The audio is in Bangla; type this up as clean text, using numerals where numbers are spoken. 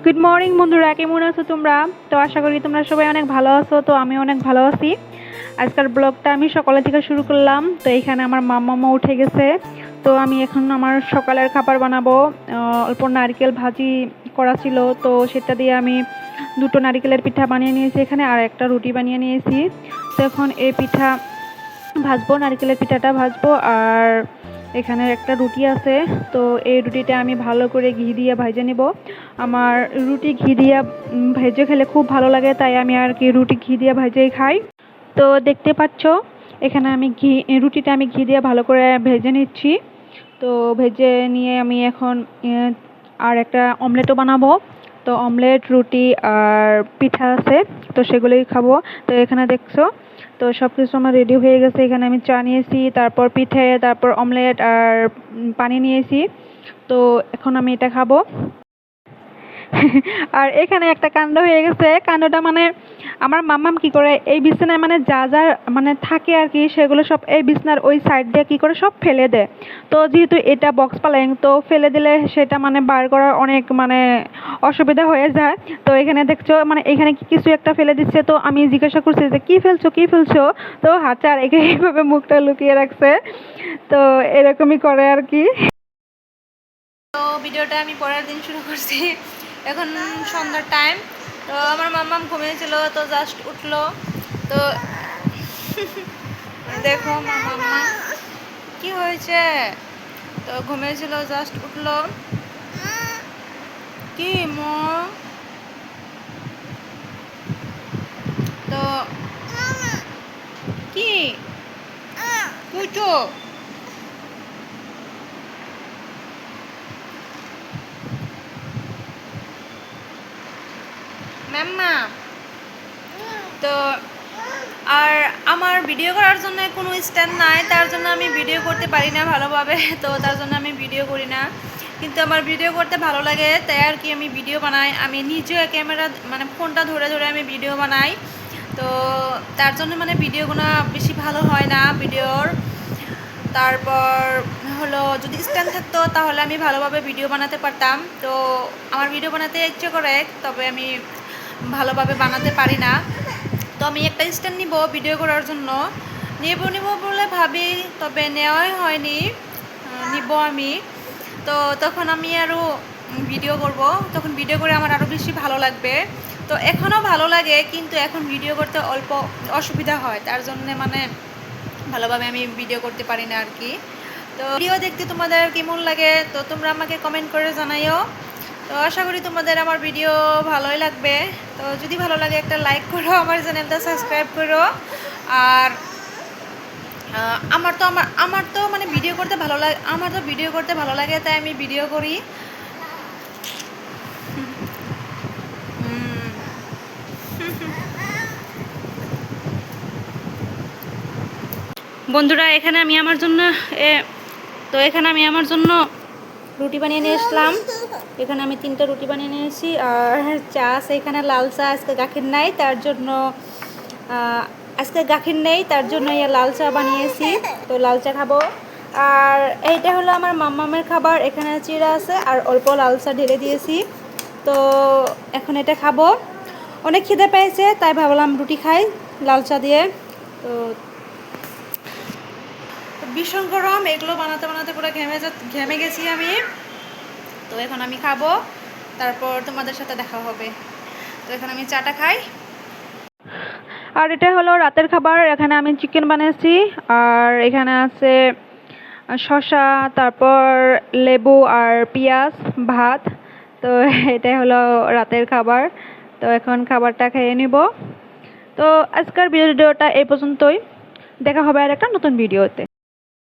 গুড মর্নিং বন্ধুরা, কেমন আছো তোমরা? তো আশা করি তোমরা সবাই অনেক ভালো আছো। তো আমি অনেক ভালো আছি। আজকের ব্লগটা আমি সকালে থেকে শুরু করলাম। তো এখানে আমার মাম্মা উঠে গেছে। তো আমি এখন আমার সকালের খাবার বানাবো। অল্প নারকেল ভাজি করা ছিল, তো সেটা দিয়ে আমি দুটো নারকেলের পিঠা বানিয়ে নিয়েছি এখানে, আর একটা রুটি বানিয়ে নিয়েছি। তো এখন এই পিঠা ভাজবো, নারকেলের পিঠাটা ভাজবো। আর এখানে একটা রুটি আছে, তো এই রুটিটা আমি ভালো করে ঘি দিয়ে ভেজে নেব। আমার রুটি ঘি দিয়ে ভেজে খেলে খুব ভালো লাগে, তাই আমি আর কি রুটি ঘি দিয়ে ভেজেই খাই। তো দেখতে পাচ্ছ এখানে আমি রুটিটা আমি ঘি দিয়ে ভালো করে ভেজে নিচ্ছি। তো ভেজে নিয়ে আমি এখন আর একটা অমলেটও বানাবো। তো অমলেট, রুটি আর পিঠা আছে, তো সেগুলোই খাবো। তো এখানে দেখছো, তো সব কিছু আমার রেডি হয়ে গেছে। এখানে আমি চা নিয়েছি, তারপর পিঠে, তারপর অমলেট আর পানি নিয়েছি। তো এখন আমি এটা খাবো। আর এখানে একটা কাণ্ড হয়ে গেছে। কাণ্ডটা মানে আমার মাম্মাম কি করে, এই বিছানায় মানে যা যা মানে থাকে আর কি, সেগুলো সব এই বিছানার ওই সাইড দিয়ে কি করে সব ফেলে দেয়। তো যেহেতু এটা বক্স পালং, তো ফেলে দিলে সেটা মানে বার করার অনেক মানে অসুবিধা হয়ে যায়। তো এখানে দেখছো মানে এখানে কিছু একটা ফেলে দিচ্ছে। তো আমি জিজ্ঞাসা করছি যে কি ফেলছো কি ফেলছো, তো হাতে আর এইভাবে মুখটা লুকিয়ে রাখছে। তো এরকমই করে আর কি। তো ভিডিওটা আমি পরের দিন শুরু করছি। এখন সন্ধ্যার টাইম। তো আমার মাম্মাম ঘুমিয়েছিল, তো জাস্ট উঠলো। তো দেখো আমার মাম্মা কি হয়েছে, তো ঘুমিয়েছিল, জাস্ট উঠলো। কি মো, তো কি কুচো ম্যাম্মা। তো আর আমার ভিডিও করার জন্য কোনো স্ট্যান্ড নাই, তার জন্য আমি ভিডিও করতে পারি না ভালোভাবে। তো তার জন্য আমি ভিডিও করি না, কিন্তু আমার ভিডিও করতে ভালো লাগে, তাই আর কি আমি ভিডিও বানাই। আমি নিজে ক্যামেরা মানে ফোনটা ধরে ধরে আমি ভিডিও বানাই। তো তার জন্য মানে ভিডিওগুলো বেশি ভালো হয় না ভিডিওর। তারপর হলো যদি স্ট্যান্ড থাকতো তাহলে আমি ভালোভাবে ভিডিও বানাতে পারতাম। তো আমার ভিডিও বানাতে ইচ্ছে করে, তবে আমি ভালোভাবে বানাতে পারি না। তো আমি একটা স্ট্যান্ড নিব ভিডিও করার জন্য, নেব বলে ভাবি, তবে নেওয়াই হয়নি। নিব আমি। তো তখন আমি আরও ভিডিও করব, তখন ভিডিও করে আমার আরও বেশি ভালো লাগবে। তো এখনও ভালো লাগে, কিন্তু এখন ভিডিও করতে অল্প অসুবিধা হয়, তার জন্যে মানে ভালোভাবে আমি ভিডিও করতে পারি না আর কি। তো ভিডিও দেখতে তোমাদের কেমন লাগে, তো তোমরা আমাকে কমেন্ট করে জানাইও। তো আশা করি তোমাদের আমার ভিডিও ভালোই লাগবে। তো যদি ভালো লাগে একটা লাইক করো, আমার চ্যানেলটা সাবস্ক্রাইব করো। আর আমার তো মানে ভিডিও করতে ভালো লাগে, আমার তো ভিডিও করতে ভালো লাগে, তাই আমি ভিডিও করি। বন্ধুরা, এখানে আমি আমার জন্য রুটি বানিয়ে নিয়ে আসলাম। এখানে আমি 3টা রুটি বানিয়ে নিয়েছি, আর চা আছে এখানে, লাল চা। আজকে গাখির নাই, তার জন্য লাল চা বানিয়েছি। তো লাল চা খাবো। আর এইটা হলো আমার মাম্মামের খাবার। এখানে চিড়া আছে আর অল্প লাল চা ঢেলে দিয়েছি। তো এখন এটা খাবো। অনেক খিদে পেয়েছে, তাই ভাবলাম রুটি খাই লাল চা দিয়ে। তো ভীষণ গরম, এগুলো বানাতে বানাতে পুরো ঘেমে গেছি আমি। তো এখন আমি খাবো, তারপর তোমাদের সাথে দেখা হবে। তো এখন আমি চাটা খাই। আর এটা হলো রাতের খাবার। এখানে আমি চিকেন বানিয়েছি, আর এখানে আছে শসা, তারপর লেবু আর পেঁয়াজ, ভাত। তো এটাই হলো রাতের খাবার। তো এখন খাবারটা খেয়ে নিব। তো আজকের ভিডিওটা এই পর্যন্তই। দেখা হবে আর একটা নতুন ভিডিওতে।